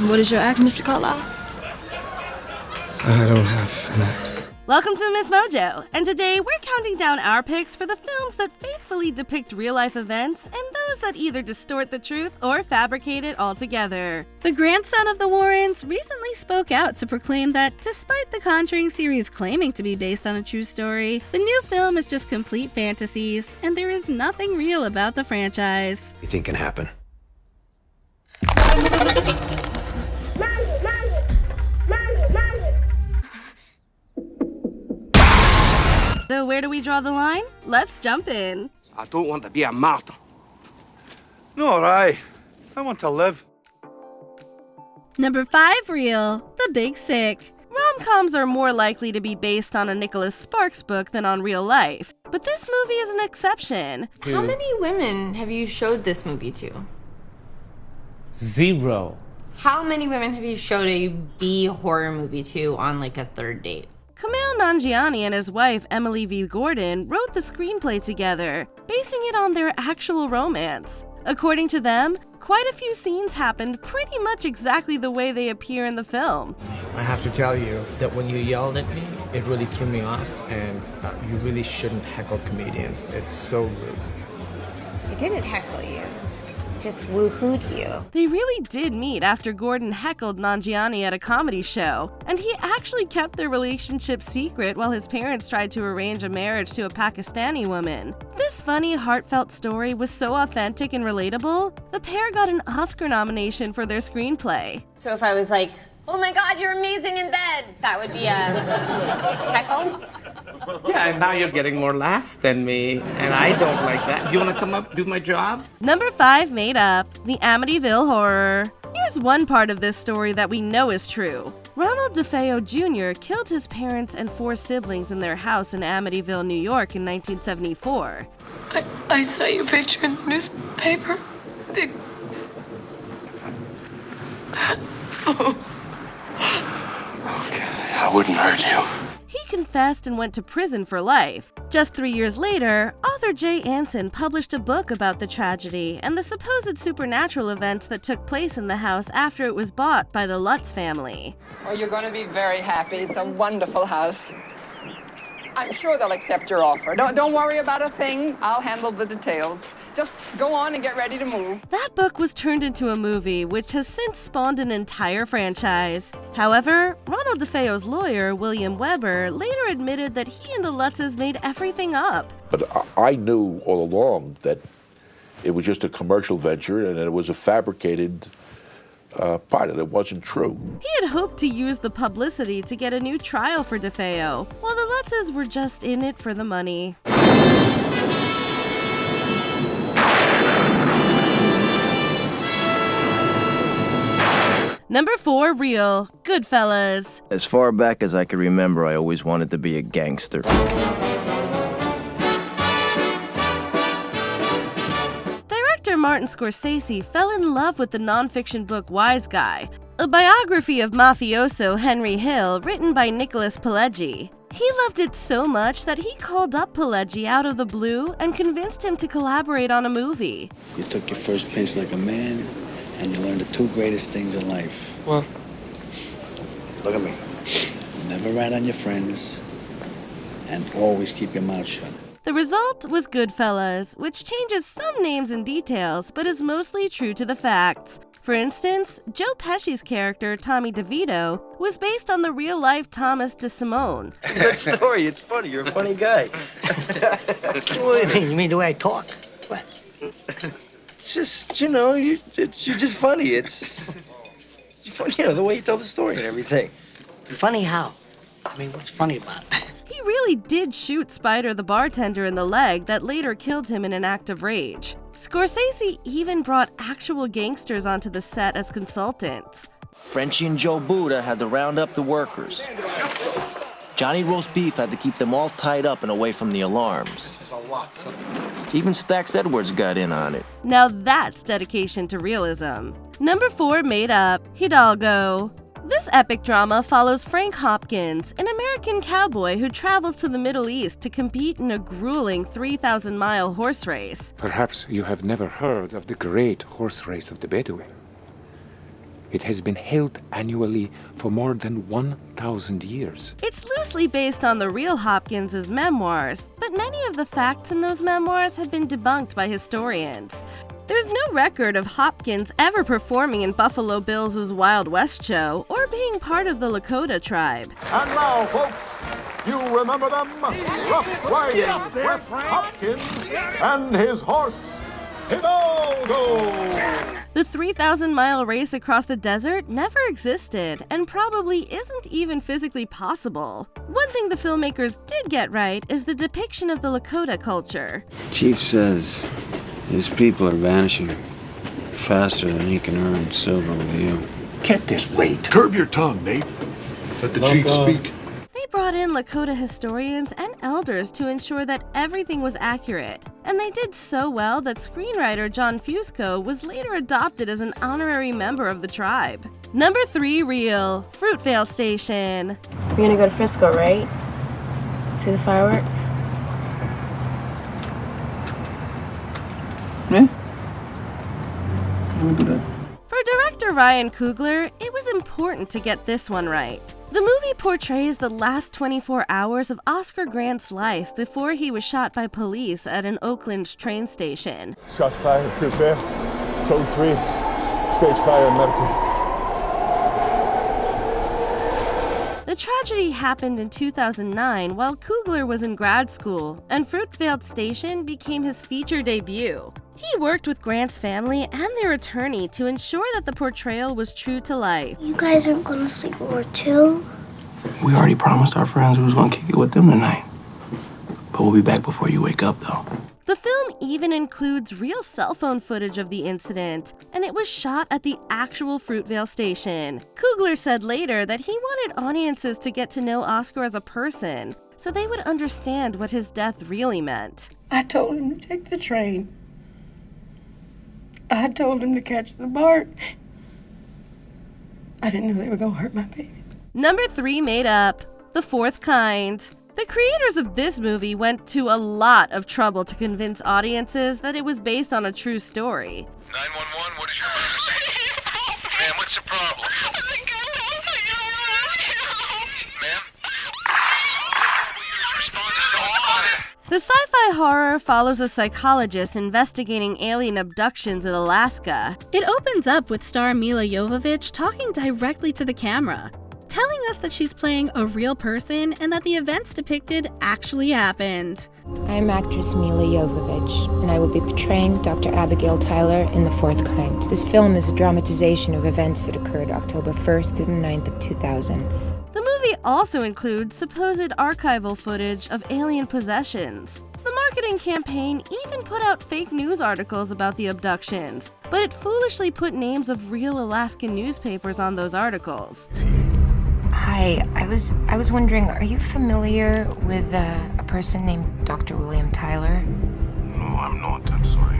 What is your act, Mr. Carlisle? I don't have an act. Welcome to MsMojo, and today we're counting down our picks for the films that faithfully depict real-life events and those that either distort the truth or fabricate it altogether. The grandson of the Warrens recently spoke out to proclaim that despite the Conjuring series claiming to be based on a true story, the new film is just complete fantasies, and there is nothing real about the franchise. You think can happen? So where do we draw the line? Let's jump in. I don't want to be a martyr. No, I want to live. Number 5 reel, The Big Sick. Rom-coms are more likely to be based on a Nicholas Sparks book than on real life, but this movie is an exception. How many women have you showed this movie to? 0. How many women have you showed a B horror movie to on like a third date? Kumail Nanjiani and his wife Emily V. Gordon wrote the screenplay together, basing it on their actual romance. According to them, quite a few scenes happened pretty much exactly the way they appear in the film. I have to tell you that when you yelled at me, it really threw me off, and you really shouldn't heckle comedians. It's so rude. I didn't heckle you. Just woohooed you. They really did meet after Gordon heckled Nanjiani at a comedy show, and he actually kept their relationship secret while his parents tried to arrange a marriage to a Pakistani woman. This funny, heartfelt story was so authentic and relatable, the pair got an Oscar nomination for their screenplay. So if I was like, oh my god, you're amazing in bed, that would be a heckle? Yeah, and now you're getting more laughs than me, and I don't like that. You want to come up, do my job? Number 5 made up, The Amityville Horror. Here's one part of this story that we know is true. Ronald DeFeo Jr. killed his parents and 4 siblings in their house in Amityville, New York in 1974. I saw your picture in the newspaper. Okay, I wouldn't hurt you. He confessed and went to prison for life. Just 3 years later, author Jay Anson published a book about the tragedy and the supposed supernatural events that took place in the house after it was bought by the Lutz family. Oh, you're going to be very happy. It's a wonderful house. I'm sure they'll accept your offer. Don't worry about a thing. I'll handle the details. Just go on and get ready to move. That book was turned into a movie, which has since spawned an entire franchise. However, Ronald DeFeo's lawyer, William Weber, later admitted that he and the Lutzes made everything up. But I knew all along that it was just a commercial venture and it was a fabricated part of it. It wasn't true. He had hoped to use the publicity to get a new trial for DeFeo, while the Lutzes were just in it for the money. Number 4 reel, Goodfellas. As far back as I can remember, I always wanted to be a gangster. Director Martin Scorsese fell in love with the nonfiction book Wise Guy, a biography of mafioso Henry Hill written by Nicholas Pileggi. He loved it so much that he called up Pileggi out of the blue and convinced him to collaborate on a movie. You took your first pinch like a man, and you learned the 2 greatest things in life. Well, Look at me. Never rat on your friends, and always keep your mouth shut. The result was Goodfellas, which changes some names and details, but is mostly true to the facts. For instance, Joe Pesci's character, Tommy DeVito, was based on the real-life Thomas DeSimone. Good story. It's funny. You're a funny guy. What do you mean? You mean the way I talk? What? It's just, you're just funny. It's funny, the way you tell the story and everything. Funny how? I mean, what's funny about it? He really did shoot Spider the bartender in the leg that later killed him in an act of rage. Scorsese even brought actual gangsters onto the set as consultants. Frenchie and Joe Buddha had to round up the workers. Johnny Roast Beef had to keep them all tied up and away from the alarms. This is a lot. Even Stax Edwards got in on it. Now that's dedication to realism. Number 4 made up, Hidalgo. This epic drama follows Frank Hopkins, an American cowboy who travels to the Middle East to compete in a grueling 3,000-mile horse race. Perhaps you have never heard of the great horse race of the Bedouin. It has been held annually for more than 1,000 years. It's loosely based on the real Hopkins' memoirs, but many of the facts in those memoirs have been debunked by historians. There's no record of Hopkins ever performing in Buffalo Bill's Wild West show or being part of the Lakota tribe. And now, folks, you remember them? Rough Riding Fred Hopkins and his horse, Hidalgo! The 3,000-mile race across the desert never existed and probably isn't even physically possible. One thing the filmmakers did get right is the depiction of the Lakota culture. Chief says his people are vanishing faster than he can earn silver with you. Get this right. Curb your tongue, Nate. Let the chief speak. They brought in Lakota historians and elders to ensure that everything was accurate, and they did so well that screenwriter John Fusco was later adopted as an honorary member of the tribe. Number 3 reel, Fruitvale Station. We're gonna go to Frisco, right? See the fireworks? Yeah. We'll do that. For director Ryan Coogler, it was important to get this one right. The movie portrays the last 24 hours of Oscar Grant's life before he was shot by police at an Oakland train station. Shots fired, Fruitvale. Code 3. Stage fire, medical. The tragedy happened in 2009 while Coogler was in grad school, and Fruitvale Station became his feature debut. He worked with Grant's family and their attorney to ensure that the portrayal was true to life. You guys aren't gonna sleep over too? We already promised our friends we was gonna kick it with them tonight. But we'll be back before you wake up, though. The film even includes real cell phone footage of the incident, and it was shot at the actual Fruitvale Station. Coogler said later that he wanted audiences to get to know Oscar as a person, so they would understand what his death really meant. I told him to take the train. I told him to catch the BART. I didn't know they were gonna hurt my baby. Number 3 made up, The Fourth Kind. The creators of this movie went to a lot of trouble to convince audiences that it was based on a true story. 911, what is your emergency? Ma'am, what's the problem? Ma'am? The sci-fi horror follows a psychologist investigating alien abductions in Alaska. It opens up with star Mila Jovovich talking directly to the camera, telling us that she's playing a real person and that the events depicted actually happened. I'm actress Mila Jovovich, and I will be portraying Dr. Abigail Tyler in The Fourth Kind. This film is a dramatization of events that occurred October 1st through the 9th of 2000. The movie also includes supposed archival footage of alien possessions. The marketing campaign even put out fake news articles about the abductions, but it foolishly put names of real Alaskan newspapers on those articles. Hi, I was wondering, are you familiar with a person named Dr. William Tyler? No, I'm not. I'm sorry.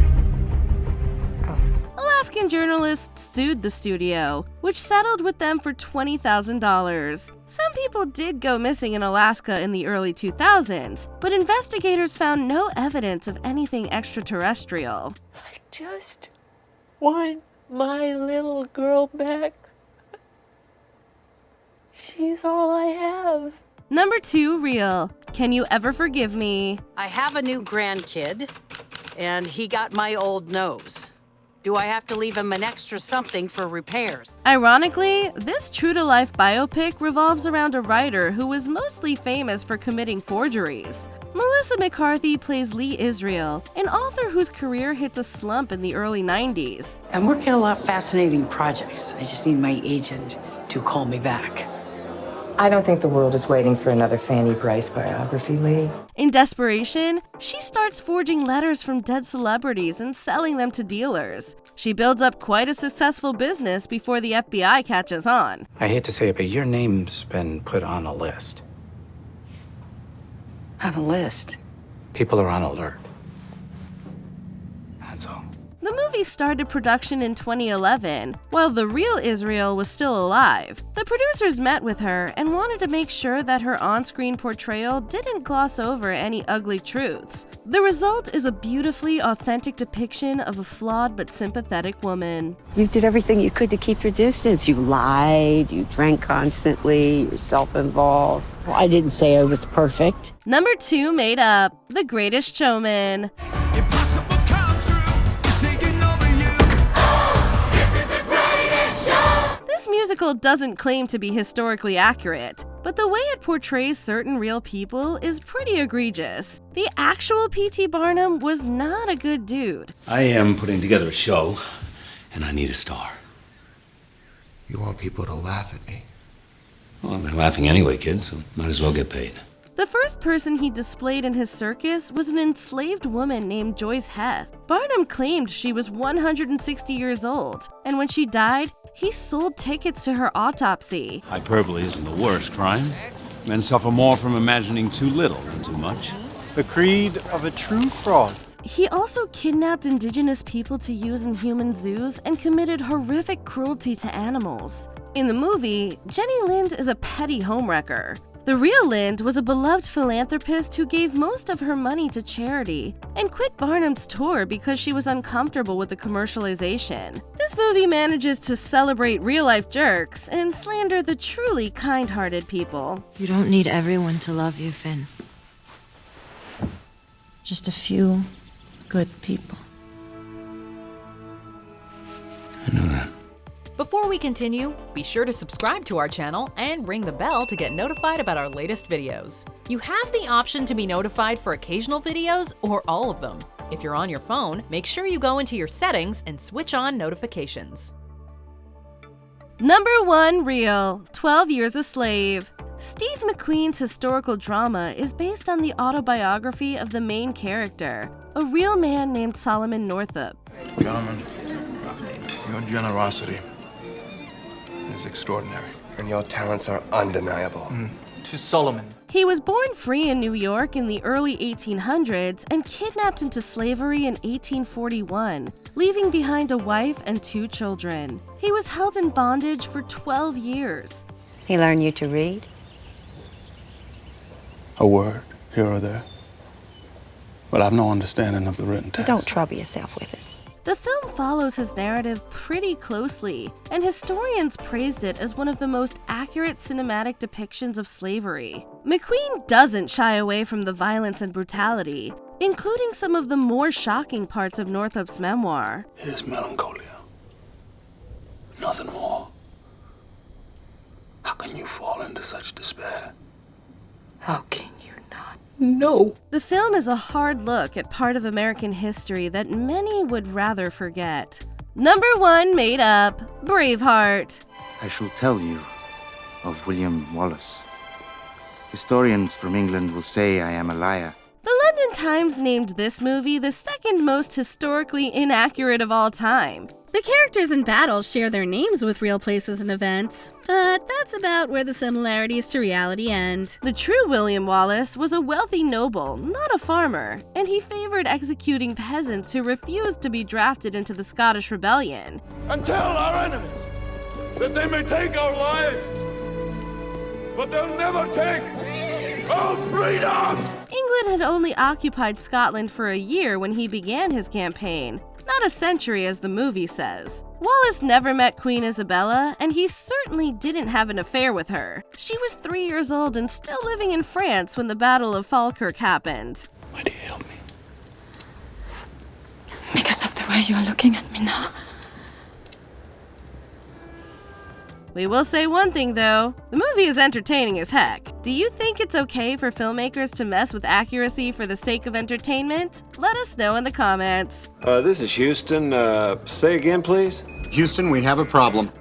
Alaskan journalists sued the studio, which settled with them for $20,000. Some people did go missing in Alaska in the early 2000s, but investigators found no evidence of anything extraterrestrial. I just want my little girl back. She's all I have. Number 2 reel, Can You Ever Forgive Me? I have a new grandkid, and he got my old nose. Do I have to leave him an extra something for repairs? Ironically, this true-to-life biopic revolves around a writer who was mostly famous for committing forgeries. Melissa McCarthy plays Lee Israel, an author whose career hit a slump in the early 90s. I'm working on a lot of fascinating projects. I just need my agent to call me back. I don't think the world is waiting for another Fanny Bryce biography, Lee. In desperation, she starts forging letters from dead celebrities and selling them to dealers. She builds up quite a successful business before the FBI catches on. I hate to say it, but your name's been put on a list. On a list? People are on alert. That's all. The movie started production in 2011, while the real Israel was still alive. The producers met with her and wanted to make sure that her on-screen portrayal didn't gloss over any ugly truths. The result is a beautifully authentic depiction of a flawed but sympathetic woman. You did everything you could to keep your distance. You lied, you drank constantly, you're self-involved. Well, I didn't say I was perfect. Number 2 made up, The Greatest Showman. This musical doesn't claim to be historically accurate, but the way it portrays certain real people is pretty egregious. The actual P.T. Barnum was not a good dude. I am putting together a show, and I need a star. You want people to laugh at me? Well, they're laughing anyway, kid, so might as well get paid. The first person he displayed in his circus was an enslaved woman named Joyce Heth. Barnum claimed she was 160 years old, and when she died, he sold tickets to her autopsy. Hyperbole isn't the worst crime. Men suffer more from imagining too little than too much. The creed of a true fraud. He also kidnapped indigenous people to use in human zoos and committed horrific cruelty to animals. In the movie, Jenny Lind is a petty homewrecker. The real Lind was a beloved philanthropist who gave most of her money to charity and quit Barnum's tour because she was uncomfortable with the commercialization. This movie manages to celebrate real-life jerks and slander the truly kind-hearted people. You don't need everyone to love you, Finn. Just a few good people. I know that. Before we continue, be sure to subscribe to our channel and ring the bell to get notified about our latest videos. You have the option to be notified for occasional videos or all of them. If you're on your phone, make sure you go into your settings and switch on notifications. Number 1 Real, 12 Years a Slave. Steve McQueen's historical drama is based on the autobiography of the main character, a real man named Solomon Northup. Gentlemen, your generosity is extraordinary. And your talents are undeniable. To Solomon. He was born free in New York in the early 1800s and kidnapped into slavery in 1841, leaving behind a wife and 2 children. He was held in bondage for 12 years. He learned you to read? A word here or there. But I've no understanding of the written text. Don't trouble yourself with it. The film follows his narrative pretty closely, and historians praised it as one of the most accurate cinematic depictions of slavery. McQueen doesn't shy away from the violence and brutality, including some of the more shocking parts of Northup's memoir. It is melancholia. Nothing more. How can you fall into such despair? How can you not? No. The film is a hard look at part of American history that many would rather forget. Number 1 made up, Braveheart. I shall tell you of William Wallace. Historians from England will say I am a liar. The London Times named this movie the second most historically inaccurate of all time. The characters in battle share their names with real places and events, but that's about where the similarities to reality end. The true William Wallace was a wealthy noble, not a farmer, and he favored executing peasants who refused to be drafted into the Scottish Rebellion. And tell our enemies that they may take our lives, but they'll never take our freedom! England had only occupied Scotland for a year when he began his campaign, not a century as the movie says. Wallace never met Queen Isabella, and he certainly didn't have an affair with her. She was 3 years old and still living in France when the Battle of Falkirk happened. Why do you help me? Because of the way you're looking at me now. We will say one thing though, the movie is entertaining as heck. Do you think it's okay for filmmakers to mess with accuracy for the sake of entertainment? Let us know in the comments. This is Houston. Say again, please. Houston, we have a problem.